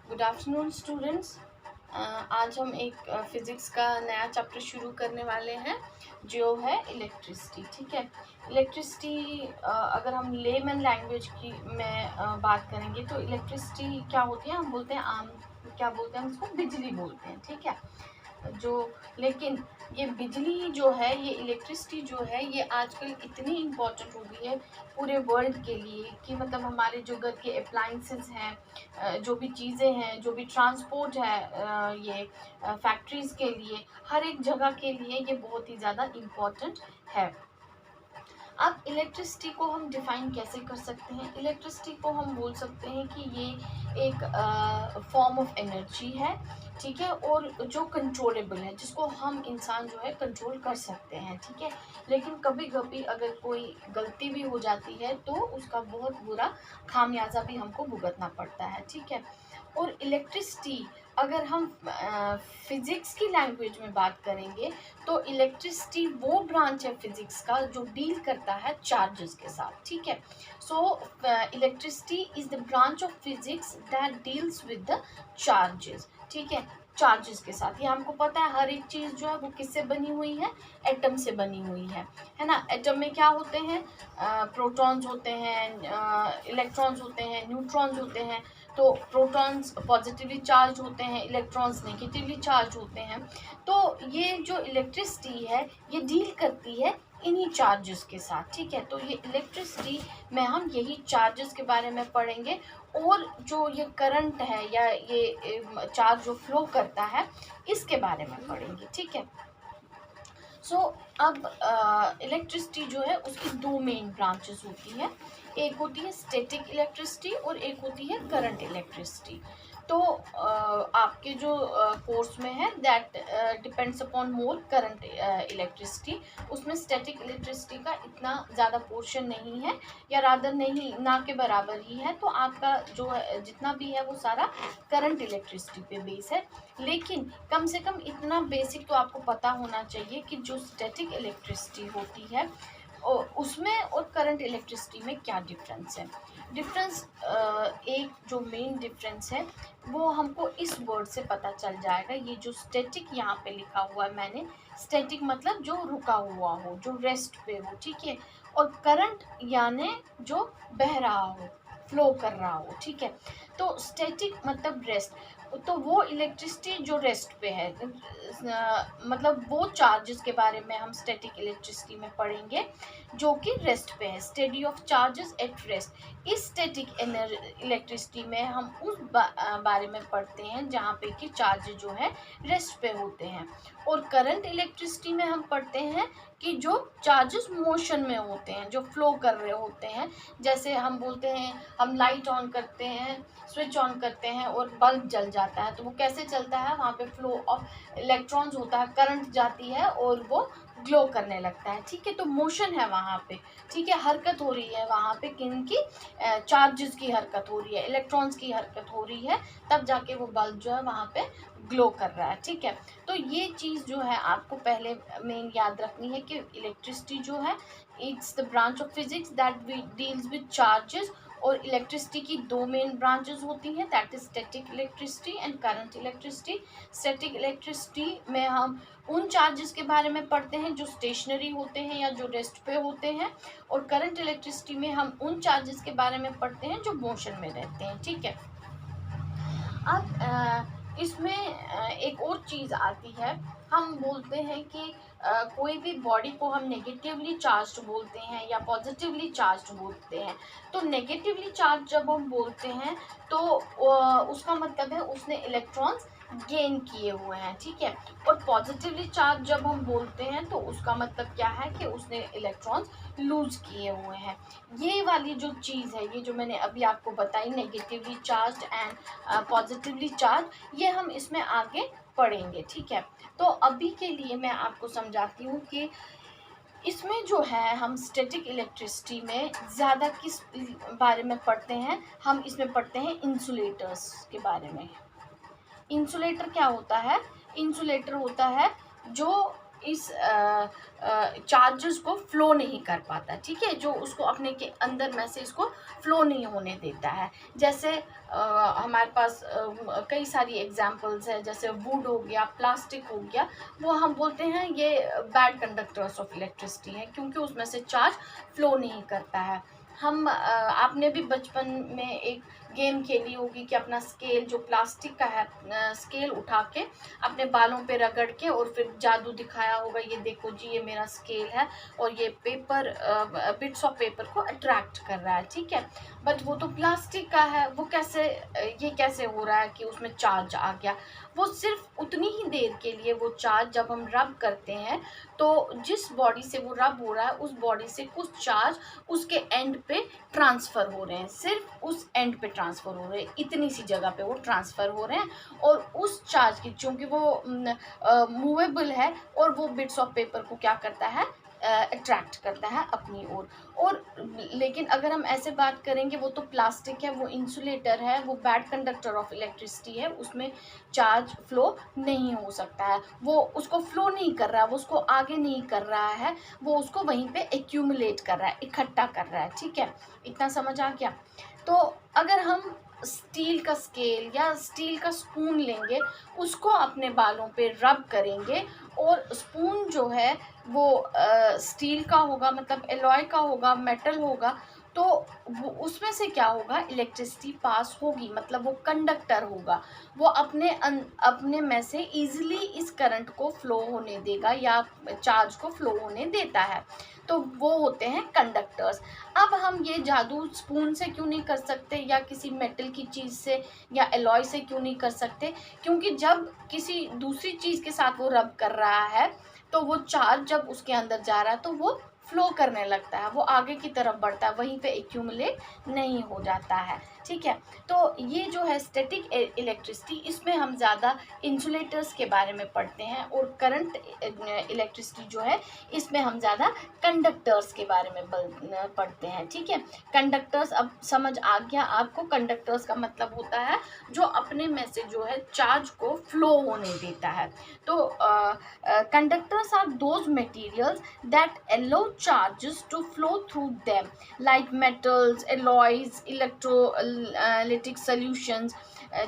Good afternoon students. आज हम एक फिज़िक्स का नया चैप्टर शुरू करने वाले हैं जो है इलेक्ट्रिसिटी। ठीक है, इलेक्ट्रिसिटी अगर हम लेमन लैंग्वेज की में बात करेंगे तो इलेक्ट्रिसिटी क्या होती है, हम बोलते हैं आम क्या बोलते हैं, हम इसको बिजली बोलते हैं। ठीक है, जो लेकिन ये बिजली जो है, ये इलेक्ट्रिसिटी जो है, ये आजकल इतनी इम्पोर्टेंट हो गई है पूरे वर्ल्ड के लिए कि मतलब हमारे जो घर के अप्लाइंसेस हैं, जो भी चीज़ें हैं, जो भी ट्रांसपोर्ट है, ये फैक्ट्रीज़ के लिए, हर एक जगह के लिए ये बहुत ही ज़्यादा इम्पोर्टेंट है। अब इलेक्ट्रिसिटी को हम डिफ़ाइन कैसे कर सकते हैं? इलेक्ट्रिसिटी को हम बोल सकते हैं कि ये एक फॉर्म ऑफ एनर्जी है, ठीक है, और जो कंट्रोलेबल है, जिसको हम इंसान जो है कंट्रोल कर सकते हैं, ठीक है। लेकिन कभी-कभी अगर कोई गलती भी हो जाती है तो उसका बहुत बुरा खामियाज़ा भी हमको भुगतना पड़ता है, ठीक है। और इलेक्ट्रिसिटी अगर हम फिज़िक्स की लैंग्वेज में बात करेंगे तो इलेक्ट्रिसिटी वो ब्रांच है फिज़िक्स का जो डील करता है चार्जेस के साथ, ठीक है। So electricity is the branch of physics that deals with the charges, ठीक है, चार्जेस के साथ। ये हमको पता है हर एक चीज़ जो है वो किससे बनी हुई है, एटम से बनी हुई है ना। एटम में क्या होते हैं, प्रोटॉन्स होते हैं, इलेक्ट्रॉन्स होते हैं, न्यूट्रॉन्स होते हैं। तो प्रोटॉन्स पॉजिटिवली चार्ज होते हैं, इलेक्ट्रॉन्स नेगेटिवली चार्ज होते हैं। तो ये जो इलेक्ट्रिसिटी है ये डील करती है इन्हीं चार्जेस के साथ, ठीक है। तो ये इलेक्ट्रिसिटी में हम यही चार्जेस के बारे में पढ़ेंगे और जो ये करंट है या ये चार्ज जो फ्लो करता है इसके बारे में पढ़ेंगे, ठीक है। सो अब इलेक्ट्रिसिटी जो है उसकी दो मेन ब्रांचेस होती है। एक होती है स्टैटिक इलेक्ट्रिसिटी और एक होती है करंट इलेक्ट्रिसिटी। तो आपके जो कोर्स में है that depends upon more current electricity. उसमें स्टैटिक इलेक्ट्रिसिटी का इतना ज़्यादा पोर्शन नहीं है, या रादर नहीं, ना के बराबर ही है। तो आपका जो जितना भी है वो सारा करंट इलेक्ट्रिसिटी पे बेस है। लेकिन कम से कम इतना बेसिक तो आपको पता होना चाहिए कि जो स्टैटिक इलेक्ट्रिसिटी होती है उसमें और करंट इलेक्ट्रिसिटी में क्या डिफरेंस है। डिफरेंस एक जो मेन डिफरेंस है वो हमको इस वर्ड से पता चल जाएगा। ये जो स्टैटिक यहाँ पे लिखा हुआ है मैंने, स्टैटिक मतलब जो रुका हुआ हो, जो रेस्ट पे हो, ठीक है। और करंट यानी जो बह रहा हो, फ्लो कर रहा हो, ठीक है। तो स्टैटिक मतलब रेस्ट, तो वो इलेक्ट्रिसिटी जो रेस्ट पे है, मतलब वो चार्जेस के बारे में हम स्टैटिक इलेक्ट्रिसिटी में पढ़ेंगे जो कि रेस्ट पे है, study of charges at rest. इस स्टैटिक इलेक्ट्रिसिटी में हम उस बारे में पढ़ते हैं जहाँ पे कि चार्ज जो है रेस्ट पे होते हैं। और करंट इलेक्ट्रिसिटी में हम पढ़ते हैं कि जो चार्जेस मोशन में होते हैं, जो फ्लो कर रहे होते हैं। जैसे हम बोलते हैं, हम लाइट ऑन करते हैं, स्विच ऑन करते हैं और बल्ब जल जाता है, तो वो कैसे चलता है, वहाँ पे फ्लो ऑफ इलेक्ट्रॉन्स होता है, करंट जाती है और वो ग्लो करने लगता है, ठीक है। तो मोशन है वहाँ पे, ठीक है, हरकत हो रही है वहाँ पे, किन की, चार्जेस की हरकत हो रही है, इलेक्ट्रॉन्स की हरकत हो रही है, तब जाके वो बल्ब जो है वहाँ पे ग्लो कर रहा है, ठीक है। तो ये चीज़ जो है आपको पहले मेन याद रखनी है कि इलेक्ट्रिसिटी जो है it's the branch of physics that deals with charges. और इलेक्ट्रिसिटी की दो मेन ब्रांचेस होती हैं, that is static electricity and current electricity. Static electricity में हम उन चार्जेस के बारे में पढ़ते हैं जो स्टेशनरी होते हैं या जो रेस्ट पे होते हैं। और करंट इलेक्ट्रिसिटी में हम उन चार्जेस के बारे में पढ़ते हैं जो मोशन में रहते हैं, ठीक है। अब इसमें एक और चीज़ आती है, हम बोलते हैं कि कोई भी बॉडी को हम नेगेटिवली चार्ज्ड बोलते हैं या पॉजिटिवली चार्ज्ड बोलते हैं। तो नेगेटिवली चार्ज जब हम बोलते हैं तो उसका मतलब है उसने इलेक्ट्रॉन्स गेन किए हुए हैं, ठीक है। और पॉजिटिवली चार्ज जब हम बोलते हैं तो उसका मतलब क्या है कि उसने इलेक्ट्रॉन्स लूज किए हुए हैं। ये वाली जो चीज़ है, ये जो मैंने अभी आपको बताई, negatively charge and positively charge, ये हम इसमें आगे पढ़ेंगे, ठीक है। तो अभी के लिए मैं आपको समझाती हूँ कि इसमें जो है हम स्टैटिक इलेक्ट्रिसिटी में ज़्यादा किस बारे में पढ़ते हैं, हम इसमें पढ़ते हैं इंसुलेटर्स के बारे में। इंसुलेटर क्या होता है, इंसुलेटर होता है जो इस चार्जेस को फ्लो नहीं कर पाता, ठीक है, जो उसको अपने के अंदर मैसेज को फ्लो नहीं होने देता है। जैसे हमारे पास कई सारी एग्जांपल्स है, जैसे वुड हो गया, प्लास्टिक हो गया, वो हम बोलते हैं ये बैड कंडक्टर्स ऑफ इलेक्ट्रिसिटी है, क्योंकि उसमें से चार्ज फ्लो नहीं करता है। हम आपने भी बचपन में एक गेम खेली होगी कि अपना स्केल जो प्लास्टिक का है, स्केल उठा के अपने बालों पे रगड़ के और फिर जादू दिखाया होगा, ये देखो जी ये मेरा स्केल है और ये पेपर बिट्स ऑफ पेपर को अट्रैक्ट कर रहा है, ठीक है। बट वो तो प्लास्टिक का है, वो कैसे ये कैसे हो रहा है कि उसमें चार्ज आ गया? वो सिर्फ उतनी ही देर के लिए वो चार्ज जब हम रब करते हैं तो जिस बॉडी से वो रब हो रहा है उस बॉडी से कुछ चार्ज उसके एंड पे ट्रांसफ़र हो रहे हैं, सिर्फ उस एंड पे ट्रांसफ़र हो रहे हैं, इतनी सी जगह पे वो ट्रांसफ़र हो रहे हैं। और उस चार्ज की, चूँकि वो मूवेबल है और वो बिट्स ऑफ पेपर को क्या करता है, अट्रैक्ट करता है अपनी ओर। और लेकिन अगर हम ऐसे बात करेंगे, वो तो प्लास्टिक है, वो इंसुलेटर है, वो बैड कंडक्टर ऑफ इलेक्ट्रिसिटी है, उसमें चार्ज फ्लो नहीं हो सकता है, वो उसको फ्लो नहीं कर रहा है, वो उसको आगे नहीं कर रहा है, वो उसको वहीं पे एक्यूमुलेट कर रहा है, इकट्ठा कर रहा है, ठीक है। इतना समझ आ गया? तो अगर हम स्टील का स्केल या स्टील का स्पून लेंगे, उसको अपने बालों पे रब करेंगे और स्पून जो है वो स्टील का होगा, मतलब एलॉय का होगा, मेटल होगा, तो वो उसमें से क्या होगा, इलेक्ट्रिसिटी पास होगी, मतलब वो कंडक्टर होगा, वो अपने में से इजीली इस करंट को फ्लो होने देगा या चार्ज को फ्लो होने देता है, तो वो होते हैं कंडक्टर्स। अब हम ये जादू स्पून से क्यों नहीं कर सकते या किसी मेटल की चीज़ से या एलॉय से क्यों नहीं कर सकते? क्योंकि जब किसी दूसरी चीज़ के साथ वो रब कर रहा है तो वो चार्ज जब उसके अंदर जा रहा है तो वो फ्लो करने लगता है, वो आगे की तरफ बढ़ता है, वहीं पे एक्यूमुलेट नहीं हो जाता है, ठीक है। तो ये जो है स्टैटिक इलेक्ट्रिसिटी, इसमें हम ज़्यादा इंसुलेटर्स के बारे में पढ़ते हैं, और करंट इलेक्ट्रिसिटी जो है इसमें हम ज़्यादा कंडक्टर्स के बारे में पढ़ते हैं, ठीक है। कंडक्टर्स अब समझ आ गया आपको? कंडक्टर्स का मतलब होता है जो अपने में से जो है चार्ज को फ्लो होने देता है। तो conductors are those materials that allow charges to flow through them, like metals, alloys, electrolytic solutions।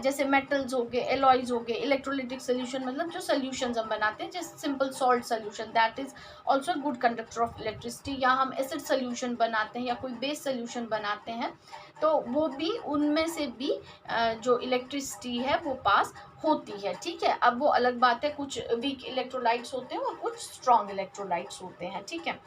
जैसे मेटल्स हो गए, एलॉयज हो गए, इलेक्ट्रोलिटिक सोल्यूशन मतलब जो सोल्यूशंस हम बनाते हैं, जैसे simple salt solution, that is also good conductor of electricity. या हम एसिड सोल्यूशन बनाते हैं या कोई बेस सोल्यूशन बनाते हैं, तो वो भी उनमें से भी जो इलेक्ट्रिसिटी है वो पास होती है, ठीक है। अब वो अलग बात है, कुछ वीक इलेक्ट्रोलाइट्स होते हैं और कुछ स्ट्रॉन्ग इलेक्ट्रोलाइट्स होते हैं, ठीक है।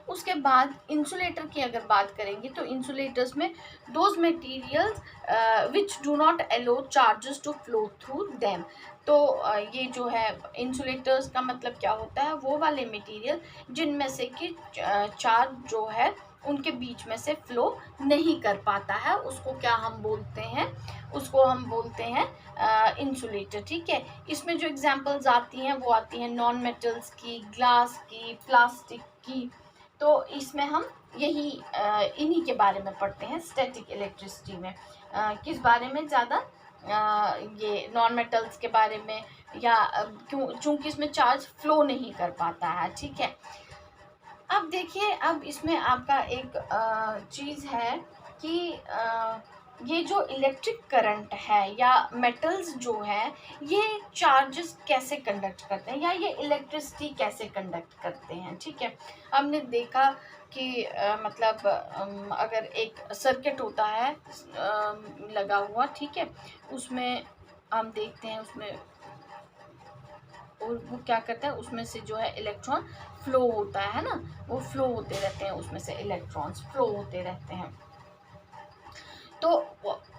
उसके बाद इंसुलेटर की अगर बात करेंगे तो इंसुलेटर्स में those materials which do not allow charges to flow through them. तो ये जो है इंसुलेटर्स का मतलब क्या होता है, वो वाले मटेरियल जिनमें से कि चार्ज जो है उनके बीच में से फ्लो नहीं कर पाता है, उसको क्या हम बोलते हैं, उसको हम बोलते हैं इंसुलेटर, ठीक है। इसमें जो एग्जांपल्स आती हैं वो आती हैं नॉन मेटल्स की, ग्लास की, प्लास्टिक की। तो इसमें हम यही इन्हीं के बारे में पढ़ते हैं स्टैटिक इलेक्ट्रिसिटी में। किस बारे में ज़्यादा, ये नॉन मेटल्स के बारे में, या क्यों, चूँकि इसमें चार्ज फ्लो नहीं कर पाता है, ठीक है। अब देखिए, अब इसमें आपका एक चीज़ है कि ये जो इलेक्ट्रिक करंट है या मेटल्स जो है ये चार्जेस कैसे कंडक्ट करते हैं या ये इलेक्ट्रिसिटी कैसे कंडक्ट करते हैं, ठीक है। हमने देखा कि मतलब अगर एक सर्किट होता है लगा हुआ, ठीक है, उसमें हम देखते हैं उसमें, और वो क्या करता है, उसमें से जो है इलेक्ट्रॉन फ्लो होता है ना, वो फ्लो होते रहते हैं, उसमें से इलेक्ट्रॉन्स फ्लो होते रहते हैं। तो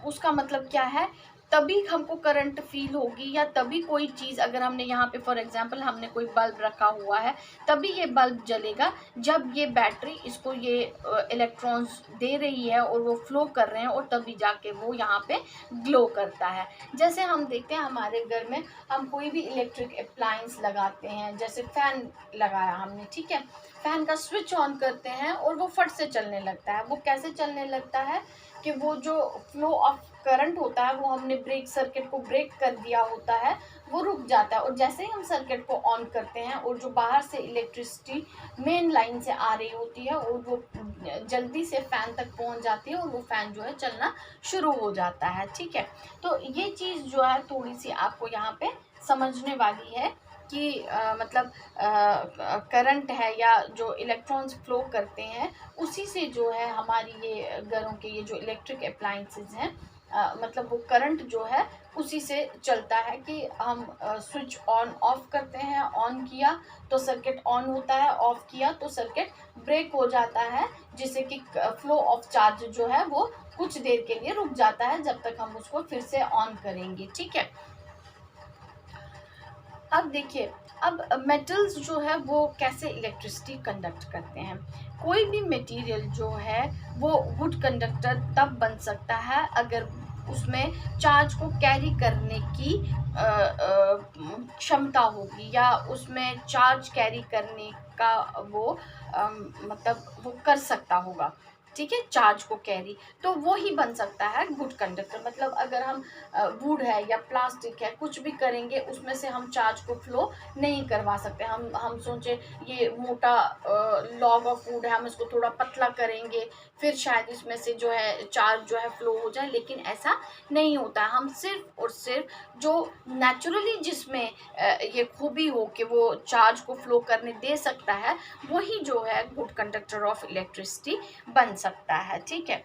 उसका मतलब क्या है, तभी हमको करंट फील होगी या तभी कोई चीज़, अगर हमने यहाँ पे फॉर एग्जांपल हमने कोई बल्ब रखा हुआ है, तभी ये बल्ब जलेगा जब ये बैटरी इसको ये इलेक्ट्रॉन्स दे रही है और वो फ्लो कर रहे हैं, और तभी जाके वो यहाँ पे ग्लो करता है। जैसे हम देखते हैं हमारे घर में हम कोई भी इलेक्ट्रिक अप्लायंस लगाते हैं, जैसे फ़ैन लगाया हमने, ठीक है, फ़ैन का स्विच ऑन करते हैं और वो फट से चलने लगता है। वो कैसे चलने लगता है कि वो जो फ्लो ऑफ करंट होता है वो हमने ब्रेक सर्किट को ब्रेक कर दिया होता है, वो रुक जाता है। और जैसे ही हम सर्किट को ऑन करते हैं और जो बाहर से इलेक्ट्रिसिटी मेन लाइन से आ रही होती है और वो जल्दी से फ़ैन तक पहुंच जाती है और वो फ़ैन जो है चलना शुरू हो जाता है, ठीक है। तो ये चीज़ जो है थोड़ी सी आपको यहाँ पे समझने वाली है कि मतलब करंट है या जो इलेक्ट्रॉन्स फ्लो करते हैं उसी से जो है हमारी ये घरों के ये जो इलेक्ट्रिक अप्लायंसेस हैं मतलब वो करंट जो है उसी से चलता है कि हम स्विच ऑन ऑफ करते हैं, ऑन किया तो सर्किट ऑन होता है, ऑफ किया तो सर्किट ब्रेक हो जाता है, जिससे कि फ्लो ऑफ चार्ज जो है वो कुछ देर के लिए रुक जाता है जब तक हम उसको फिर से ऑन करेंगे, ठीक है। अब देखिए, अब मेटल्स जो है वो कैसे इलेक्ट्रिसिटी कंडक्ट करते हैं। कोई भी मटेरियल जो है वो गुड कंडक्टर तब बन सकता है अगर उसमें चार्ज को कैरी करने की क्षमता होगी या उसमें चार्ज कैरी करने का वो मतलब वो कर सकता होगा, ठीक है, चार्ज को कैरी, तो वो ही बन सकता है गुड कंडक्टर। मतलब अगर हम वुड है या प्लास्टिक है कुछ भी करेंगे उसमें से हम चार्ज को फ्लो नहीं करवा सकते। हम सोचे ये मोटा लॉग ऑफ वुड है, हम इसको थोड़ा पतला करेंगे फिर शायद इसमें से जो है चार्ज जो है फ्लो हो जाए, लेकिन ऐसा नहीं होता। हम सिर्फ और सिर्फ जो नेचुरली जिसमें ये खूबी हो कि वो चार्ज को फ्लो करने दे सकता है वही जो है गुड कंडक्टर ऑफ इलेक्ट्रिसिटी बन सकता है, ठीक है।